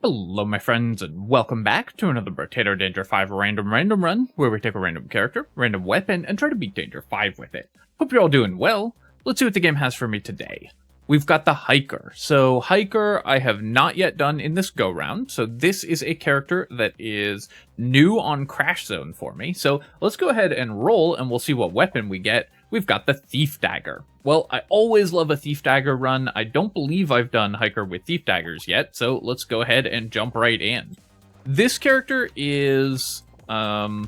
Hello my friends, and welcome back to another Brotato Danger 5 random run, where we take a random character, random weapon, and try to beat Danger 5 with it. Hope you're all doing well. Let's see what the game has for me today. We've got the Hiker. So Hiker I have not yet done in this go-round, so this is a character that is new on Crash Zone for me. So let's go ahead and roll, and we'll see what weapon we get. We've got the Thief Dagger. Well, I always love a Thief Dagger run. I don't believe I've done Hiker with Thief Daggers yet, so let's go ahead and jump right in. This character is, I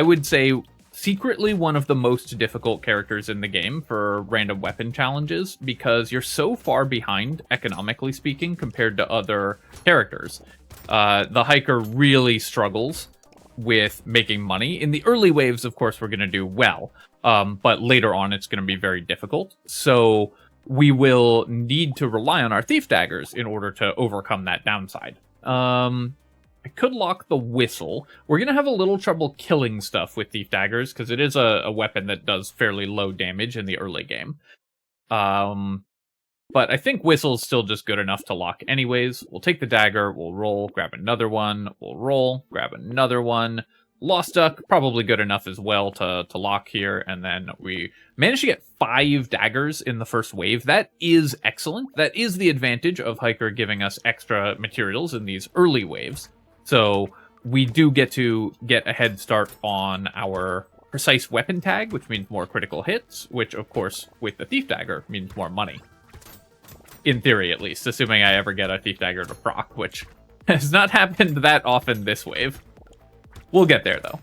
would say, secretly one of the most difficult characters in the game for random weapon challenges, because you're so far behind, economically speaking, compared to other characters. The Hiker really struggles with making money. In the early waves, of course, we're going to do well. But later on, it's going to be very difficult. So we will need to rely on our Thief Daggers in order to overcome that downside. I could lock the Whistle. We're going to have a little trouble killing stuff with Thief Daggers, because it is a weapon that does fairly low damage in the early game. But I think Whistle's still just good enough to lock anyways. We'll take the Dagger, we'll roll, grab another one, we'll roll, grab another one. Lost Duck, probably good enough as well to lock here, and then we managed to get 5 daggers in the first wave. That is excellent. That is the advantage of Hiker giving us extra materials in these early waves. So we do get to get a head start on our precise weapon tag, which means more critical hits, which of course with the Thief Dagger means more money. In theory, at least, assuming I ever get a Thief Dagger to proc, which has not happened that often this wave. We'll get there, though.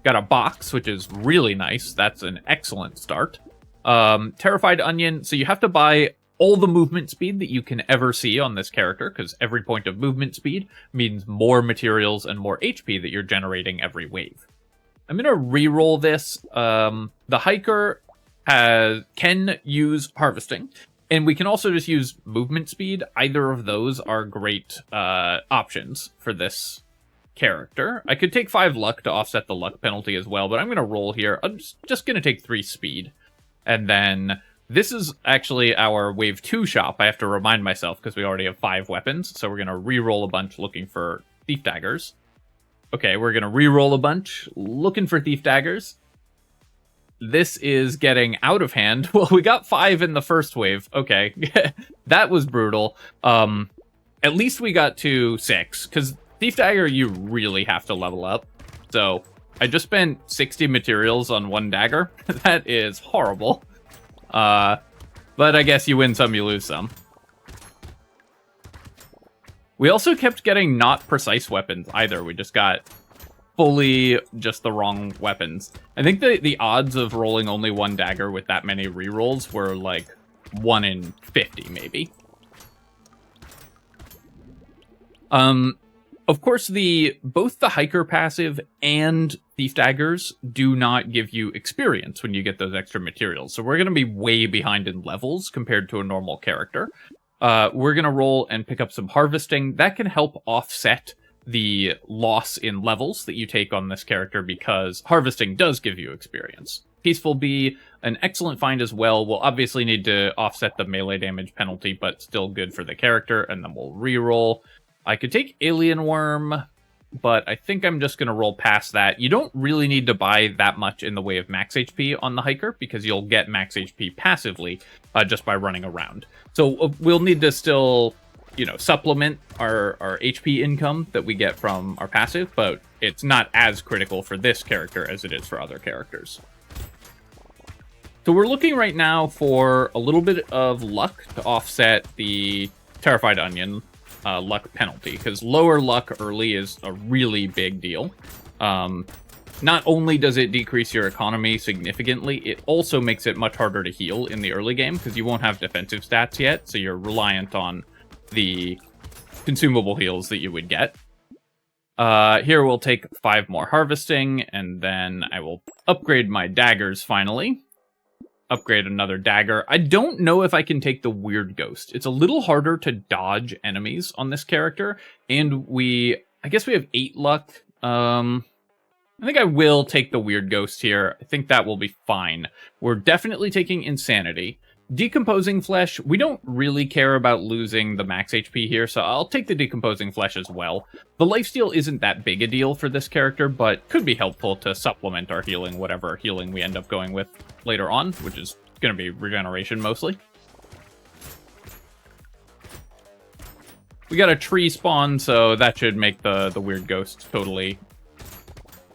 Got a box, which is really nice. That's an excellent start. Terrified Onion. So you have to buy all the movement speed that you can ever see on this character, because every point of movement speed means more materials and more HP that you're generating every wave. I'm going to re-roll this. The Hiker can use Harvesting. And we can also just use movement speed. Either of those are great options for this character. I could take 5 luck to offset the luck penalty as well, but I'm going to roll here. I'm just going to take 3 speed. And then this is actually our wave 2 shop. I have to remind myself because we already have 5 weapons. So we're going to re-roll a bunch looking for Thief Daggers. Okay, we're going to re-roll a bunch looking for Thief Daggers. This is getting out of hand. Well, we got 5 in the first wave. Okay, that was brutal. At least we got to 6, because Thief Dagger, you really have to level up. So I just spent 60 materials on 1 dagger. That is horrible. But I guess you win some, you lose some. We also kept getting not precise weapons either. We just got fully just the wrong weapons. I think the odds of rolling only 1 dagger with that many rerolls were like 1 in 50, maybe. Of course, both the Hiker passive and Thief Daggers do not give you experience when you get those extra materials. So we're going to be way behind in levels compared to a normal character. We're going to roll and pick up some Harvesting. That can help offset the loss in levels that you take on this character, because Harvesting does give you experience. Peaceful Bee, an excellent find as well. We'll obviously need to offset the melee damage penalty, but still good for the character, and then we'll re-roll. I could take Alien Worm, but I think I'm just going to roll past that. You don't really need to buy that much in the way of max HP on the Hiker, because you'll get max HP passively just by running around. So we'll need to still, supplement our HP income that we get from our passive, but it's not as critical for this character as it is for other characters. So we're looking right now for a little bit of luck to offset the Terrified Onion luck penalty, because lower luck early is a really big deal. Not only does it decrease your economy significantly, it also makes it much harder to heal in the early game, because you won't have defensive stats yet, so you're reliant on the consumable heals that you would get. Here we'll take 5 more Harvesting, and then I will upgrade my daggers finally. Upgrade another dagger. I don't know if I can take the Weird Ghost. It's a little harder to dodge enemies on this character, and I guess we have 8 luck. I think I will take the Weird Ghost here. I think that will be fine. We're definitely taking Insanity. Decomposing Flesh, we don't really care about losing the max HP here, so I'll take the Decomposing Flesh as well. The lifesteal isn't that big a deal for this character, but could be helpful to supplement our healing, whatever healing we end up going with later on, which is going to be regeneration mostly. We got a tree spawn, so that should make the weird ghost totally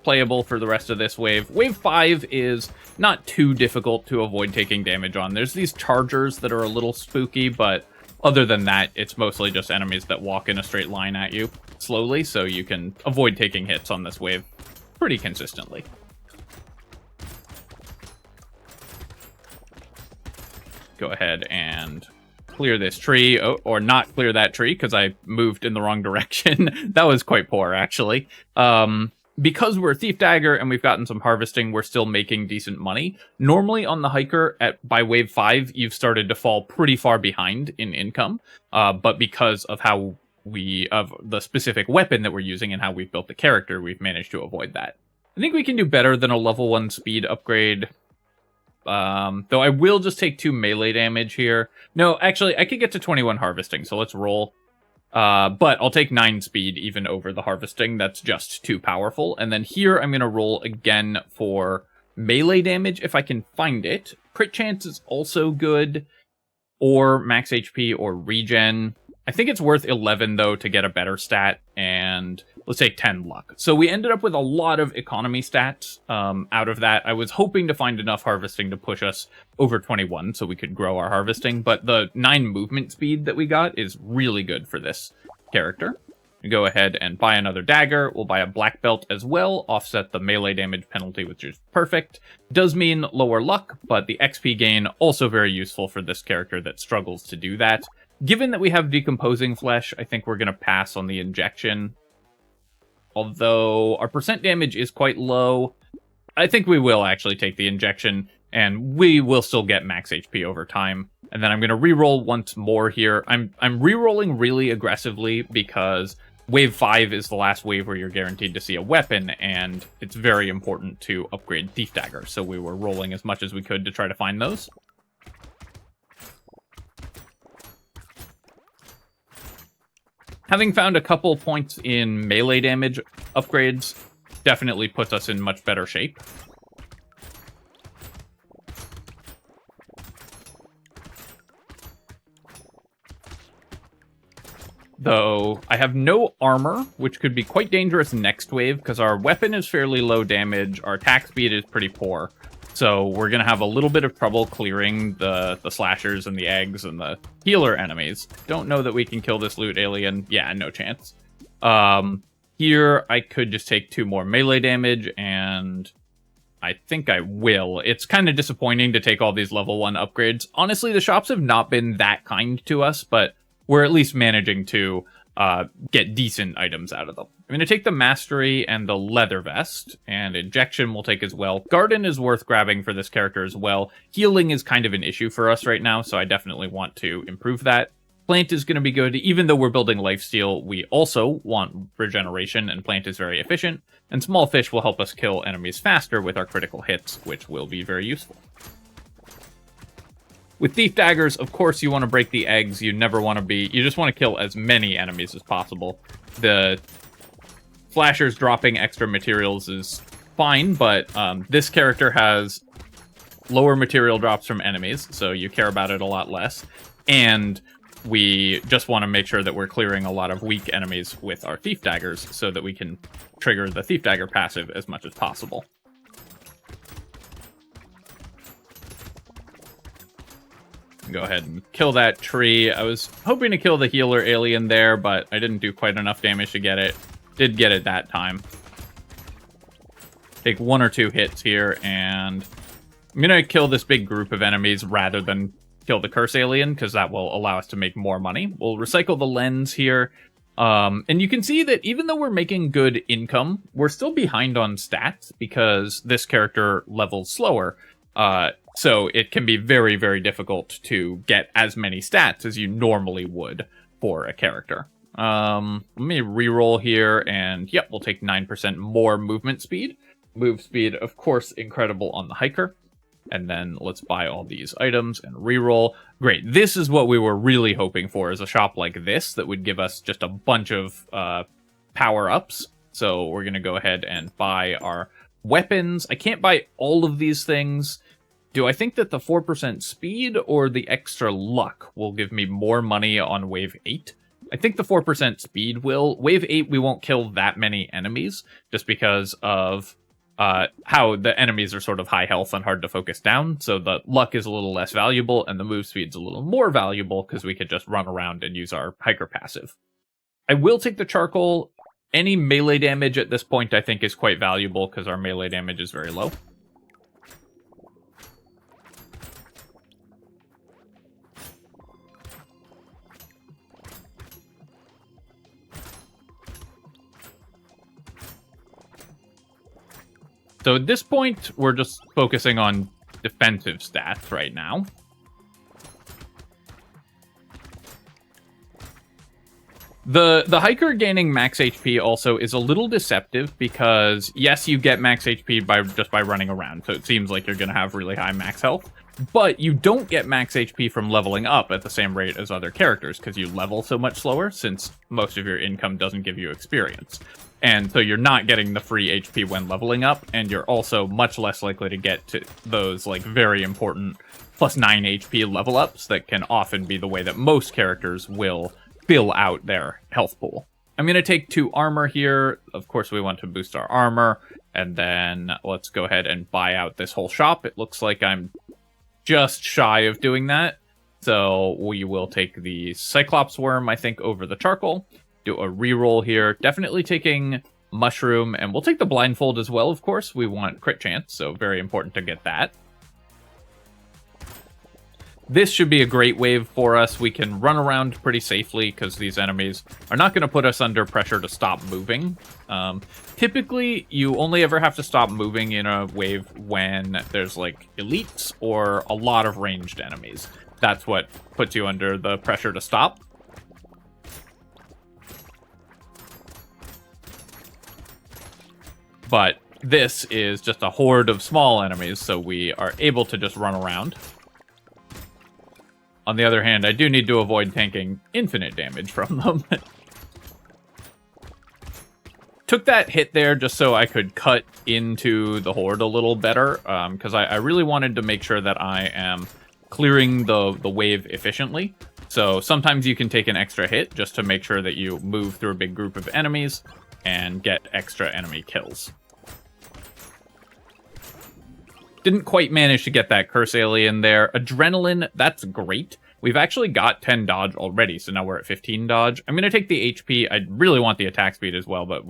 playable for the rest of this wave. Wave 5 is not too difficult to avoid taking damage on. There's these chargers that are a little spooky, but other than that, it's mostly just enemies that walk in a straight line at you slowly, so you can avoid taking hits on this wave pretty consistently. Go ahead and clear this tree, or not clear that tree, because I moved in the wrong direction. That was quite poor, actually. Because we're Thief Dagger and we've gotten some harvesting, we're still making decent money. Normally on the Hiker, by wave 5, you've started to fall pretty far behind in income. But because of of the specific weapon that we're using and how we've built the character, we've managed to avoid that. I think we can do better than a level 1 speed upgrade. Though I will just take 2 melee damage here. No, actually, I could get to 21 harvesting, so let's roll. But I'll take 9 speed even over the harvesting. That's just too powerful. And then here I'm going to roll again for melee damage if I can find it. Crit chance is also good, or max HP or regen. I think it's worth 11 though to get a better stat, and let's say 10 luck. So we ended up with a lot of economy stats out of that. I was hoping to find enough harvesting to push us over 21 so we could grow our harvesting, but the 9 movement speed that we got is really good for this character. We go ahead and buy another dagger. We'll buy a black belt as well, offset the melee damage penalty, which is perfect. Does mean lower luck, but the XP gain also very useful for this character that struggles to do that. Given that we have Decomposing Flesh, I think we're going to pass on the injection. Although our percent damage is quite low, I think we will actually take the injection, and we will still get max HP over time. And then I'm going to reroll once more here. I'm rerolling really aggressively because wave 5 is the last wave where you're guaranteed to see a weapon, and it's very important to upgrade Thief Dagger. So we were rolling as much as we could to try to find those. Having found a couple points in melee damage upgrades definitely puts us in much better shape. Though I have no armor, which could be quite dangerous next wave, because our weapon is fairly low damage, our attack speed is pretty poor. So we're going to have a little bit of trouble clearing the slashers and the eggs and the healer enemies. Don't know that we can kill this loot alien. Yeah, no chance. Here, I could just take 2 more melee damage, and I think I will. It's kind of disappointing to take all these level 1 upgrades. Honestly, the shops have not been that kind to us, but we're at least managing to get decent items out of them. I'm going to take the Mastery and the Leather Vest, and Injection we'll take as well. Garden is worth grabbing for this character as well. Healing is kind of an issue for us right now, so I definitely want to improve that. Plant is going to be good. Even though we're building Lifesteal, we also want regeneration, and Plant is very efficient. And Small Fish will help us kill enemies faster with our critical hits, which will be very useful. With Thief Daggers, of course, you want to break the eggs. You never want to be... You just want to kill as many enemies as possible. The flashers dropping extra materials is fine, but this character has lower material drops from enemies, so you care about it a lot less. And we just want to make sure that we're clearing a lot of weak enemies with our Thief Daggers so that we can trigger the Thief Dagger passive as much as possible. Go ahead and kill that tree. I was hoping to kill the healer alien there, but I didn't do quite enough damage to get it. Did get it that time. Take 1 or 2 hits here, and I'm gonna kill this big group of enemies rather than kill the curse alien, because that will allow us to make more money. We'll recycle the lens here. And you can see that even though we're making good income, we're still behind on stats because this character levels slower. So it can be very, very difficult to get as many stats as you normally would for a character. Let me reroll here, and yep, we'll take 9% more movement speed. Move speed, of course, incredible on the Hiker. And then let's buy all these items and reroll. Great. This is what we were really hoping for, is a shop like this that would give us just a bunch of power-ups. So we're going to go ahead and buy our weapons. I can't buy all of these things. Do I think that the 4% speed or the extra luck will give me more money on wave 8? I think the 4% speed will. Wave 8, we won't kill that many enemies, just because of how the enemies are sort of high health and hard to focus down, so the luck is a little less valuable, and the move speed's a little more valuable, because we could just run around and use our hiker passive. I will take the charcoal. Any melee damage at this point I think is quite valuable, because our melee damage is very low. So at this point, we're just focusing on defensive stats right now. The hiker gaining max HP also is a little deceptive because, yes, you get max HP just by running around, so it seems like you're going to have really high max health, but you don't get max HP from leveling up at the same rate as other characters because you level so much slower, since most of your income doesn't give you experience. And so you're not getting the free HP when leveling up, and you're also much less likely to get to those like very important plus 9 HP level ups that can often be the way that most characters will fill out their health pool. I'm going to take 2 armor here. Of course, we want to boost our armor, and then let's go ahead and buy out this whole shop. It looks like I'm just shy of doing that, so we will take the Cyclops worm, I think, over the charcoal. Do a reroll here. Definitely taking mushroom, and we'll take the blindfold as well, of course. We want crit chance, so very important to get that. This should be a great wave for us. We can run around pretty safely because these enemies are not going to put us under pressure to stop moving. Typically, you only ever have to stop moving in a wave when there's like elites or a lot of ranged enemies. That's what puts you under the pressure to stop. But this is just a horde of small enemies, so we are able to just run around. On the other hand, I do need to avoid tanking infinite damage from them. Took that hit there just so I could cut into the horde a little better, because I really wanted to make sure that I am clearing the wave efficiently. So sometimes you can take an extra hit just to make sure that you move through a big group of enemies and get extra enemy kills. Didn't quite manage to get that curse alien there. Adrenaline, that's great. We've actually got 10 dodge already, so now we're at 15 dodge. I'm going to take the HP. I really want the attack speed as well, but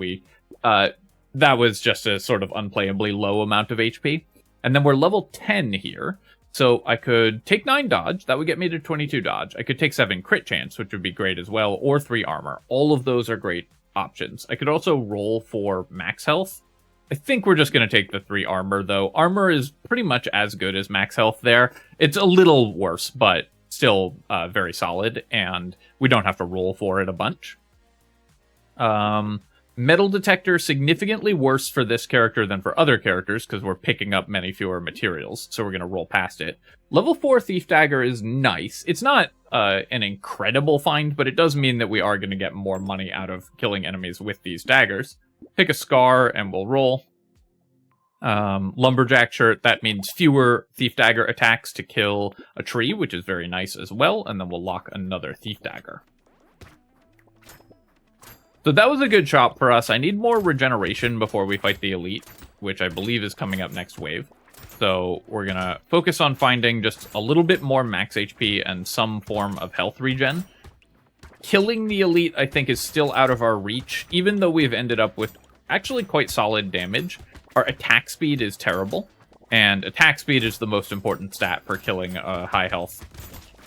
that was just a sort of unplayably low amount of HP. And then we're level 10 here, so I could take 9 dodge. That would get me to 22 dodge. I could take 7 crit chance, which would be great as well, or 3 armor. All of those are great options. I could also roll for max health. I think we're just going to take the 3 armor, though. Armor is pretty much as good as max health there. It's a little worse, but still very solid, and we don't have to roll for it a bunch. Metal detector, significantly worse for this character than for other characters, because we're picking up many fewer materials, so we're going to roll past it. Level 4 Thief Dagger is nice. It's not an incredible find, but it does mean that we are going to get more money out of killing enemies with these daggers. Pick a scar and we'll roll. Lumberjack shirt, that means fewer Thief Dagger attacks to kill a tree, which is very nice as well, and then we'll lock another Thief Dagger. So that was a good shop for us. I need more regeneration before we fight the elite, which I believe is coming up next wave. So we're gonna focus on finding just a little bit more max HP and some form of health regen. Killing the elite, I think, is still out of our reach, even though we've ended up with actually quite solid damage. Our attack speed is terrible, and attack speed is the most important stat for killing a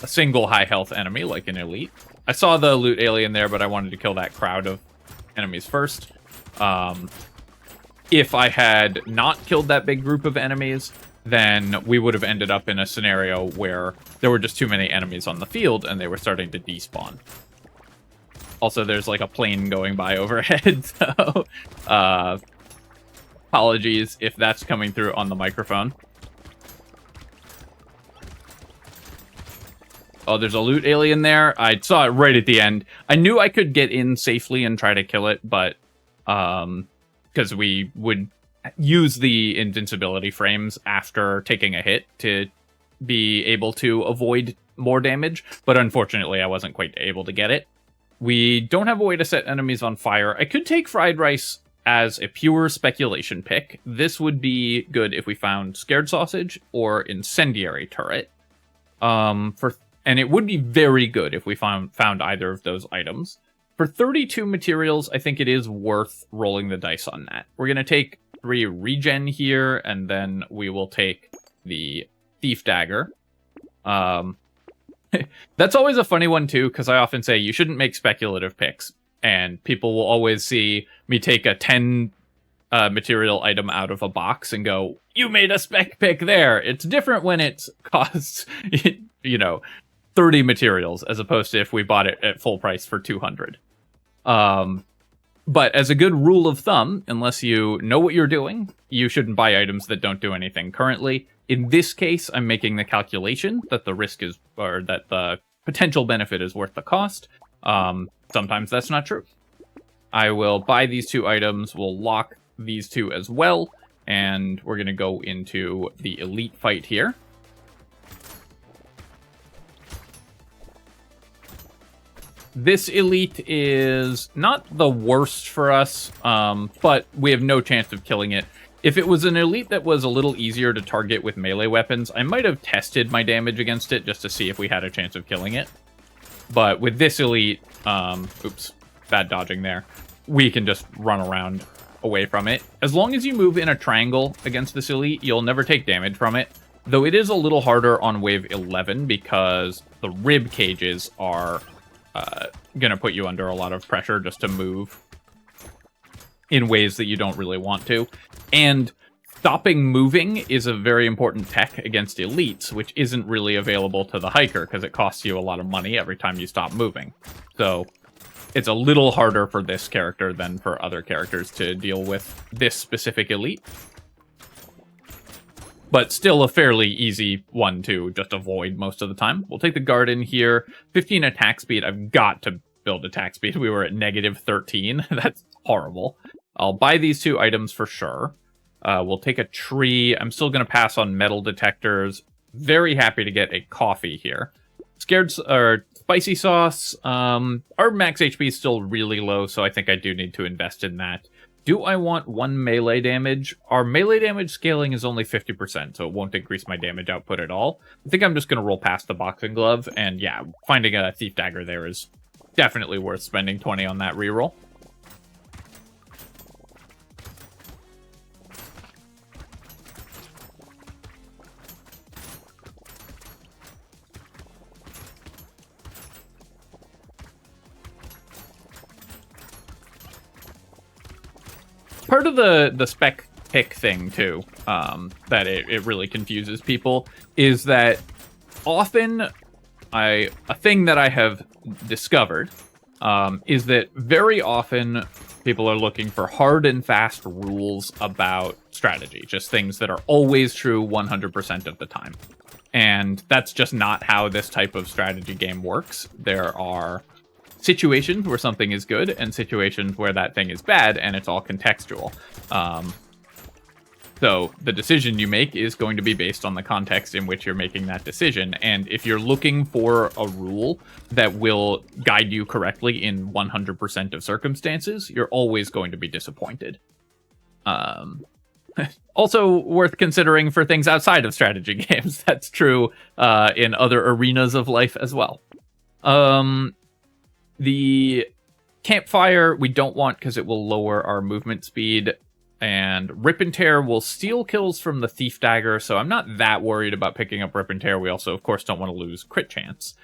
single high health enemy like an elite. I saw the loot alien there, but I wanted to kill that crowd of enemies first. If I had not killed that big group of enemies, then we would have ended up in a scenario where there were just too many enemies on the field and they were starting to despawn. Also, there's like a plane going by overhead, so apologies if that's coming through on the microphone. Oh, there's a loot alien there. I saw it right at the end. I knew I could get in safely and try to kill it, but because we would use the invincibility frames after taking a hit to be able to avoid more damage, but unfortunately I wasn't quite able to get it. We don't have a way to set enemies on fire. I could take fried rice as a pure speculation pick. This would be good if we found scared sausage or incendiary turret. And it would be very good if we found either of those items. For 32 materials, I think it is worth rolling the dice on that. We're going to take 3 regen here, and then we will take the Thief Dagger. That's always a funny one, too, because I often say you shouldn't make speculative picks. And people will always see me take a 10 material item out of a box and go, you made a spec pick there. It's different when it costs, 30 materials, as opposed to if we bought it at full price for 200. But as a good rule of thumb, unless you know what you're doing, you shouldn't buy items that don't do anything currently. In this case, I'm making the calculation that the risk is, or that the potential benefit is worth the cost. Sometimes that's not true. I will buy these 2 items, we'll lock these 2 as well, and we're going to go into the elite fight here. This elite is not the worst for us, but we have no chance of killing it. If it was an elite that was a little easier to target with melee weapons, I might have tested my damage against it just to see if we had a chance of killing it. But with this elite, oops, bad dodging there, we can just run around away from it. As long as you move in a triangle against this elite, you'll never take damage from it. Though it is a little harder on wave 11 because the rib cages are gonna put you under a lot of pressure just to move in ways that you don't really want to. And stopping moving is a very important tech against elites, which isn't really available to the hiker because it costs you a lot of money every time you stop moving. So it's a little harder for this character than for other characters to deal with this specific elite. But still a fairly easy one to just avoid most of the time. We'll take the guard in here. 15 attack speed. I've got to build attack speed. We were at negative 13. That's horrible. I'll buy these 2 items for sure. We'll take a tree. I'm still going to pass on metal detectors. Very happy to get a coffee here. Spicy sauce. Our max HP is still really low, so I think I do need to invest in that. Do I want 1 melee damage? Our melee damage scaling is only 50%, so it won't increase my damage output at all. I think I'm just going to roll past the boxing glove, and yeah, finding a Thief Dagger there is definitely worth spending 20 on that reroll. Part of the spec pick thing, too, that it really confuses people, is that often a thing that I have discovered is that very often people are looking for hard and fast rules about strategy, just things that are always true 100% of the time. And that's just not how this type of strategy game works. There are situations where something is good and situations where that thing is bad, and it's all contextual. So the decision you make is going to be based on the context in which you're making that decision. And if you're looking for a rule that will guide you correctly in 100% of circumstances, you're always going to be disappointed. Also worth considering for things outside of strategy games. That's true in other arenas of life as well. The campfire we don't want because it will lower our movement speed. And Rip and Tear will steal kills from the Thief Dagger, so I'm not that worried about picking up Rip and Tear. We also, of course, don't want to lose crit chance.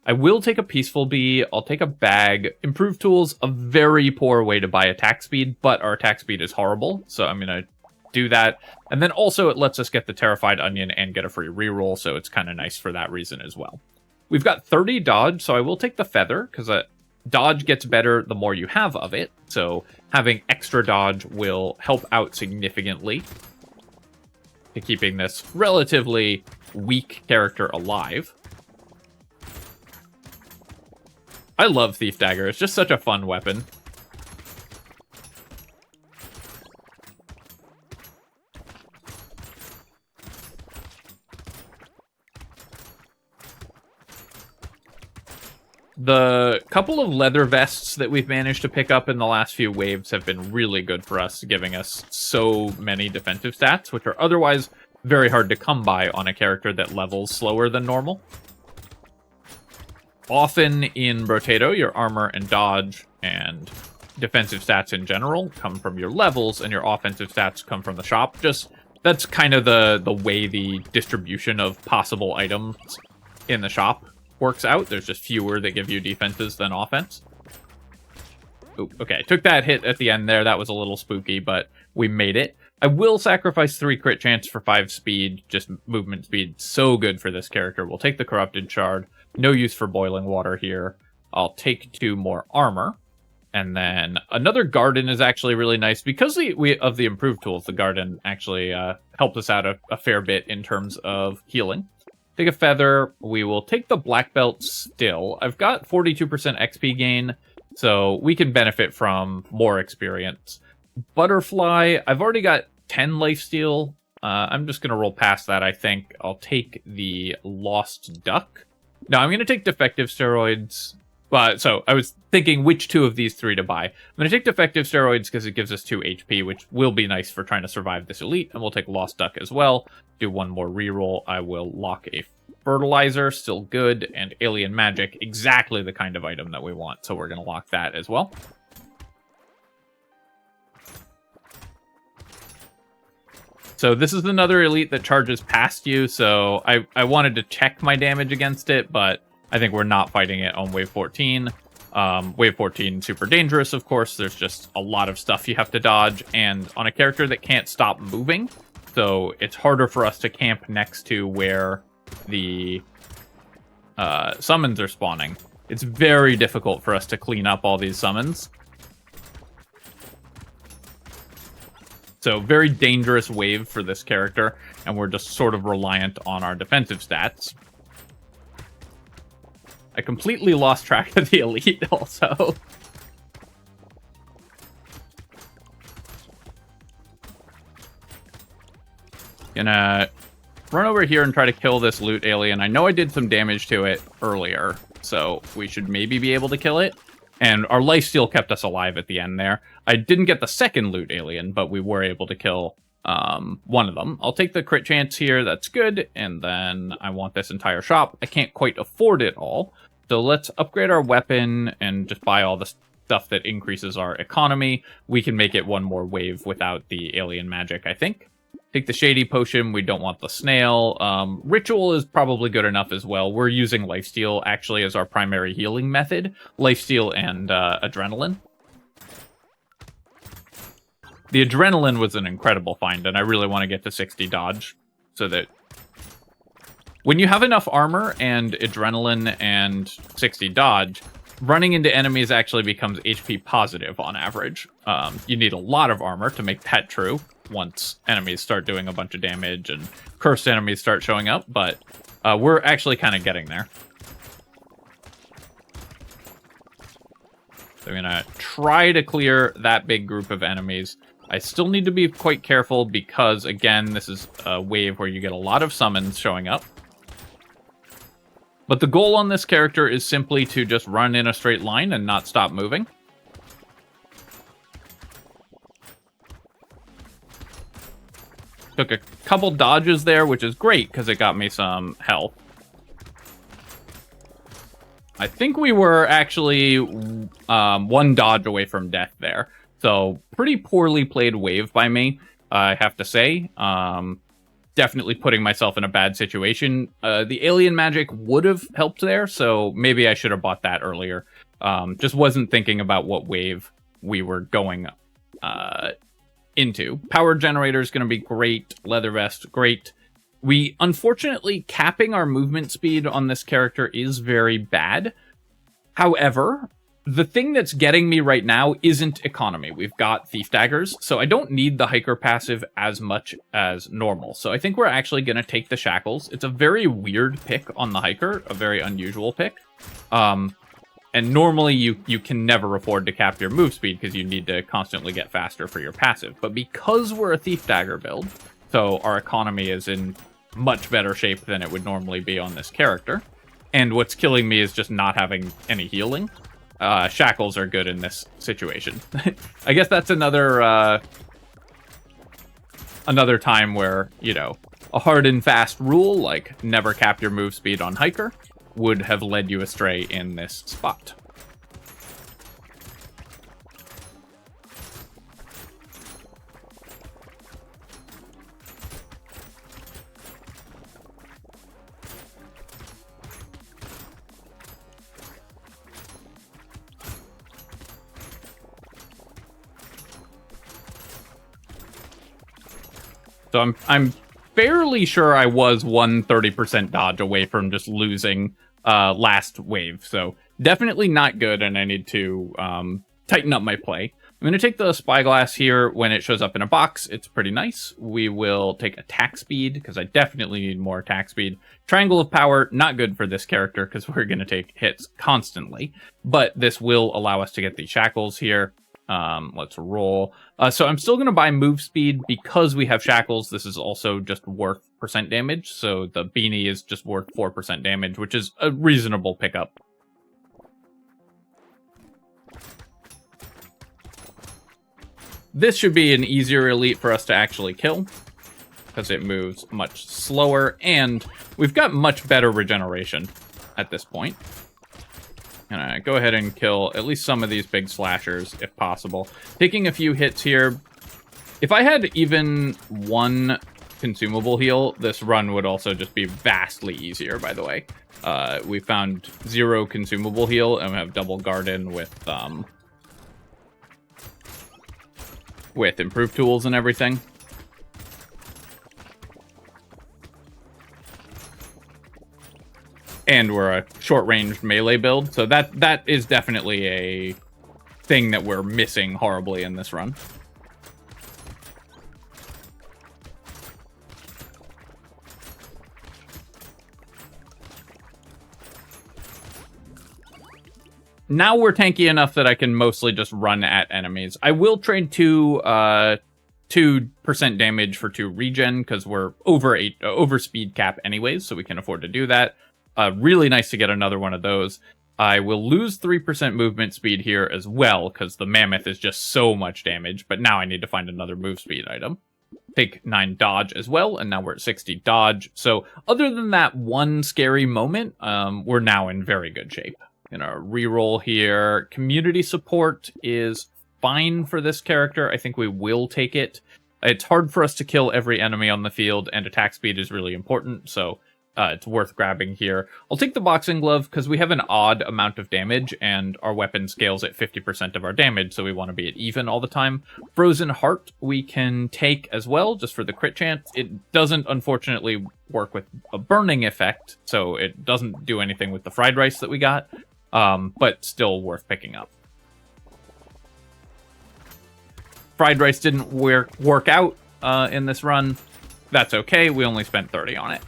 I will take a Peaceful Bee. I'll take a bag. Improved Tools, a very poor way to buy attack speed, but our attack speed is horrible, so I'm going to do that. And then also it lets us get the Terrified Onion and get a free reroll, so it's kind of nice for that reason as well. We've got 30 dodge, so I will take the Feather, because dodge gets better the more you have of it, so having extra dodge will help out significantly to keeping this relatively weak character alive. I love Thief Dagger. It's just such a fun weapon. The couple of leather vests that we've managed to pick up in the last few waves have been really good for us, giving us so many defensive stats, which are otherwise very hard to come by on a character that levels slower than normal. Often in Brotato, your armor and dodge and defensive stats in general come from your levels, and your offensive stats come from the shop. Just, that's kind of the way the distribution of possible items in the shop works out. There's just fewer that give you defenses than offense. Ooh, okay, took that hit at the end there. That was a little spooky, but we made it. I will sacrifice 3 crit chance for 5 speed. Just movement speed, so good for this character. We'll take the Corrupted Shard. No use for Boiling Water here. I'll take 2 more armor. And then another Garden is actually really nice. Because of the improved tools, the Garden actually helped us out a fair bit in terms of healing. Take a feather. We will take the black belt still. I've got 42% XP gain, so we can benefit from more experience. Butterfly, I've already got 10 lifesteal. I'm just going to roll past that, I think. I'll take the Lost Duck. No, I'm going to take Defective Steroids. So I was thinking which 2 of these 3 to buy. I'm going to take Defective Steroids because it gives us 2 HP, which will be nice for trying to survive this elite. And we'll take Lost Duck as well. Do 1 more reroll. I will lock a Fertilizer, still good, and Alien Magic, exactly the kind of item that we want. So we're going to lock that as well. So this is another elite that charges past you. So I wanted to check my damage against it, but I think we're not fighting it on wave 14. Wave 14, super dangerous, of course. There's just a lot of stuff you have to dodge, and on a character that can't stop moving, so it's harder for us to camp next to where the summons are spawning. It's very difficult for us to clean up all these summons. So very dangerous wave for this character, and we're just sort of reliant on our defensive stats. I completely lost track of the elite also. Gonna run over here and try to kill this loot alien. I know I did some damage to it earlier, so we should maybe be able to kill it. And our lifesteal kept us alive at the end there. I didn't get the second loot alien, but we were able to kill one of them. I'll take the crit chance here. That's good. And then I want this entire shop. I can't quite afford it all. So let's upgrade our weapon and just buy all the stuff that increases our economy. We can make it 1 more wave without the alien magic, I think. Take the Shady Potion. We don't want the Snail. Ritual is probably good enough as well. We're using Lifesteal actually as our primary healing method. Lifesteal and Adrenaline. The Adrenaline was an incredible find, and I really want to get to 60 dodge so that when you have enough armor and Adrenaline and 60 dodge, running into enemies actually becomes HP positive on average. You need a lot of armor to make that true once enemies start doing a bunch of damage and cursed enemies start showing up, but we're actually kind of getting there. So I'm going to try to clear that big group of enemies. I still need to be quite careful because, again, this is a wave where you get a lot of summons showing up. But the goal on this character is simply to just run in a straight line and not stop moving. Took a couple dodges there, which is great because it got me some health. I think we were actually 1 dodge away from death there. So pretty poorly played wave by me, I have to say. Definitely putting myself in a bad situation. The alien magic would have helped there, so maybe I should have bought that earlier. Just wasn't thinking about what wave we were going into. Power generator is going to be great. Leather vest, great. We, unfortunately, capping our movement speed on this character is very bad. However, the thing that's getting me right now isn't economy. We've got Thief Daggers, so I don't need the Hiker passive as much as normal. So I think we're actually going to take the Shackles. It's a very weird pick on the Hiker, a very unusual pick. And normally you can never afford to cap your move speed because you need to constantly get faster for your passive. But because we're a Thief Dagger build, so our economy is in much better shape than it would normally be on this character. And what's killing me is just not having any healing. Shackles are good in this situation. I guess that's another time where, you know, a hard and fast rule, like never cap your move speed on Hiker, would have led you astray in this spot. So I'm fairly sure I was 130% dodge away from just losing last wave. So definitely not good, and I need to tighten up my play. I'm going to take the Spyglass here. When it shows up in a box, it's pretty nice. We will take attack speed, because I definitely need more attack speed. Triangle of Power, not good for this character, because we're going to take hits constantly. But this will allow us to get the Shackles here. Let's roll. So I'm still going to buy move speed because we have Shackles. This is also just worth percent damage. So the Beanie is just worth 4% damage, which is a reasonable pickup. This should be an easier elite for us to actually kill because it moves much slower, and we've got much better regeneration at this point. And go ahead and kill at least some of these big slashers, if possible. Taking a few hits here. If I had even one consumable heal, this run would also just be vastly easier, by the way. We found 0 consumable heal, and we have double garden with improved tools and everything. And we're a short-range melee build, so that is definitely a thing that we're missing horribly in this run. Now we're tanky enough that I can mostly just run at enemies. I will trade 2% damage for 2 regen, because we're over speed cap anyways, so we can afford to do that. Really nice to get another one of those. I will lose 3% movement speed here as well, because the Mammoth is just so much damage, but now I need to find another move speed item. Take 9 dodge as well, and now we're at 60 dodge. So other than that one scary moment, we're now in very good shape. Gonna reroll here. Community support is fine for this character. I think we will take it. It's hard for us to kill every enemy on the field, and attack speed is really important, so it's worth grabbing here. I'll take the boxing glove because we have an odd amount of damage, and our weapon scales at 50% of our damage, so we want to be at even all the time. Frozen Heart we can take as well, just for the crit chance. It doesn't, unfortunately, work with a burning effect, so it doesn't do anything with the fried rice that we got, but still worth picking up. Fried rice didn't work out in this run. That's okay, we only spent 30 on it.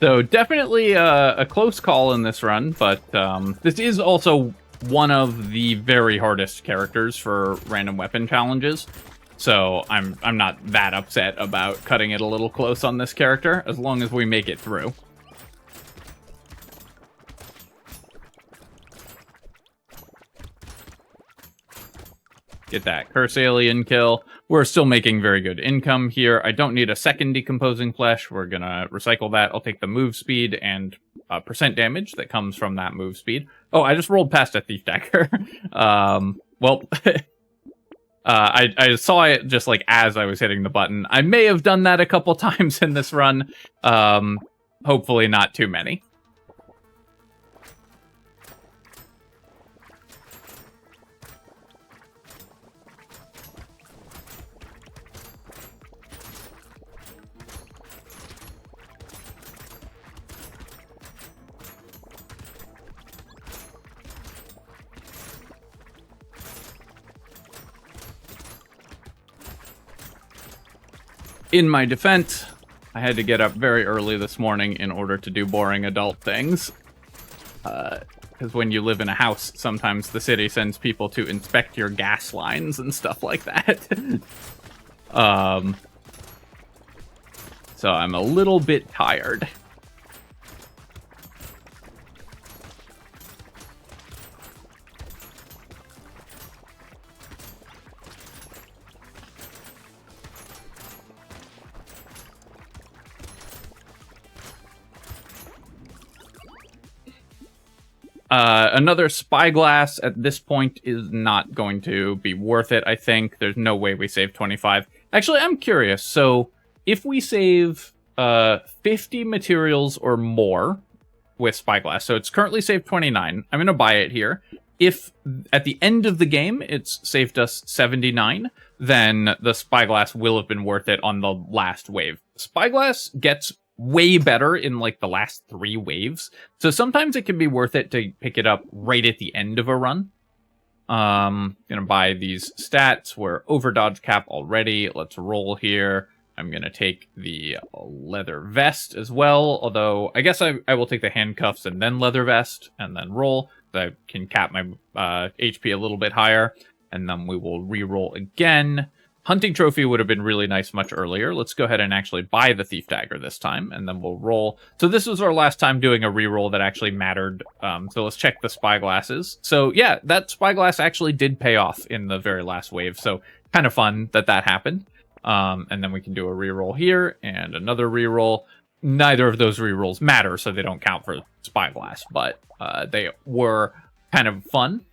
So definitely a close call in this run, but this is also one of the very hardest characters for random weapon challenges. So I'm not that upset about cutting it a little close on this character, as long as we make it through. Get that Curse Alien kill. We're still making very good income here. I don't need a second Decomposing Flesh. We're gonna recycle that. I'll take the move speed and percent damage that comes from that move speed. Oh, I just rolled past a Thief Dagger. Well, I saw it just like as I was hitting the button. I may have done that a couple times in this run. Hopefully not too many. In my defense, I had to get up very early this morning in order to do boring adult things. Because when you live in a house, sometimes the city sends people to inspect your gas lines and stuff like that. So I'm a little bit tired. Another spyglass at this point is not going to be worth it, I think. There's no way we save 25. Actually, I'm curious. So, if we save 50 materials or more with spyglass, so it's currently saved 29. I'm going to buy it here. If at the end of the game it's saved us 79, then the spyglass will have been worth it on the last wave. Spyglass gets way better in like the last 3 waves, so sometimes it can be worth it to pick it up right at the end of a run. Gonna buy these stats. We're over dodge cap already. Let's roll here. I'm gonna take the leather vest as well, although I guess I will take the handcuffs and then leather vest and then roll. I can cap my HP a little bit higher, and then we will re-roll again. Hunting trophy would have been really nice much earlier. Let's go ahead and actually buy the thief dagger this time, and then we'll roll. So this was our last time doing a reroll that actually mattered. So let's check the spyglasses. So yeah, that spyglass actually did pay off in the very last wave. So kind of fun that happened. And then we can do a reroll here and another reroll. Neither of those rerolls matter, so they don't count for spyglass, but they were kind of fun.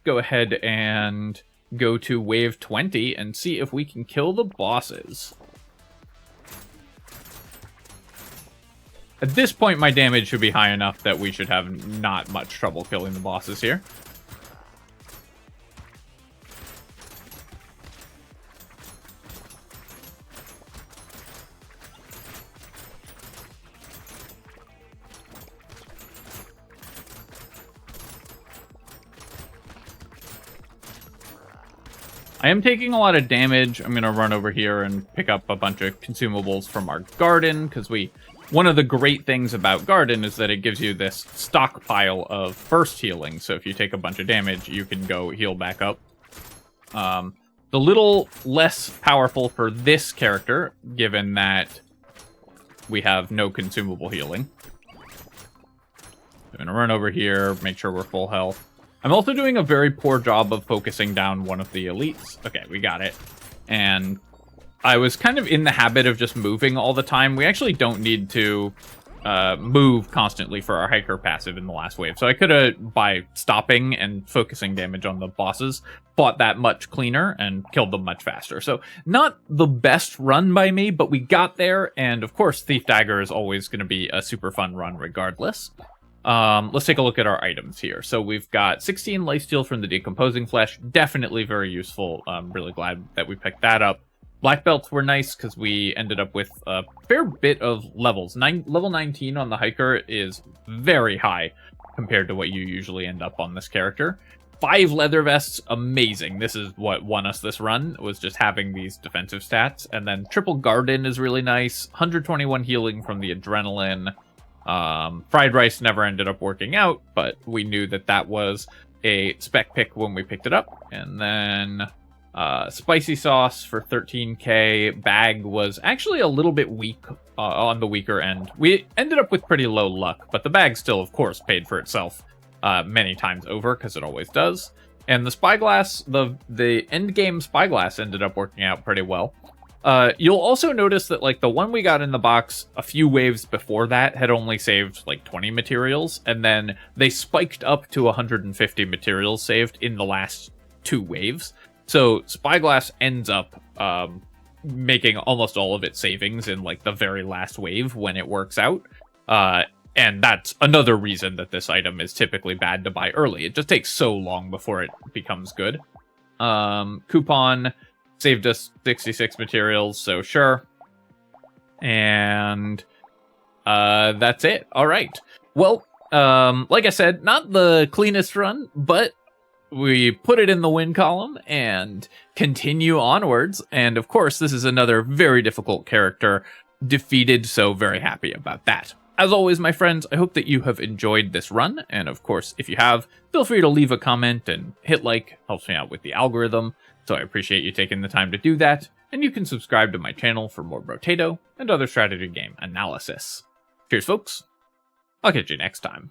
Go ahead and go to wave 20 and see if we can kill the bosses. At this point, my damage should be high enough that we should have not much trouble killing the bosses here. I am taking a lot of damage. I'm going to run over here and pick up a bunch of consumables from our garden, because one of the great things about garden is that it gives you this stockpile of burst healing. So if you take a bunch of damage, you can go heal back up. The little less powerful for this character, given that we have no consumable healing. I'm going to run over here, make sure we're full health. I'm also doing a very poor job of focusing down one of the elites. Okay, we got it. And I was kind of in the habit of just moving all the time. We actually don't need to move constantly for our hiker passive in the last wave. So I could have, by stopping and focusing damage on the bosses, fought that much cleaner and killed them much faster. So not the best run by me, but we got there. And of course, Thief Dagger is always going to be a super fun run regardless. Let's take a look at our items here. So we've got 16 lifesteal from the decomposing flesh. Definitely very useful. I'm really glad that we picked that up. Black belts were nice because we ended up with a fair bit of levels. Level 19 on the hiker is very high compared to what you usually end up on this character. 5 leather vests, amazing. This is what won us this run, was just having these defensive stats. And then triple garden is really nice. 121 healing from the adrenaline. Fried rice never ended up working out, but we knew that was a spec pick when we picked it up. And then spicy sauce for 13k. Bag was actually a little bit weak, on the weaker end. We ended up with pretty low luck, but the bag still, of course, paid for itself many times over, because it always does. And the spyglass, the end game spyglass ended up working out pretty well. You'll also notice that, like, the one we got in the box a few waves before that had only saved, like, 20 materials, and then they spiked up to 150 materials saved in the last 2 waves. So Spyglass ends up making almost all of its savings in, like, the very last wave when it works out. And that's another reason that this item is typically bad to buy early. It just takes so long before it becomes good. Coupon saved us 66 materials, so sure. And that's it. All right. Well, like I said, not the cleanest run, but we put it in the win column and continue onwards. And of course, this is another very difficult character defeated, so very happy about that. As always, my friends, I hope that you have enjoyed this run, and of course, if you have, feel free to leave a comment and hit like, helps me out with the algorithm, so I appreciate you taking the time to do that, and you can subscribe to my channel for more Brotato and other strategy game analysis. Cheers, folks. I'll catch you next time.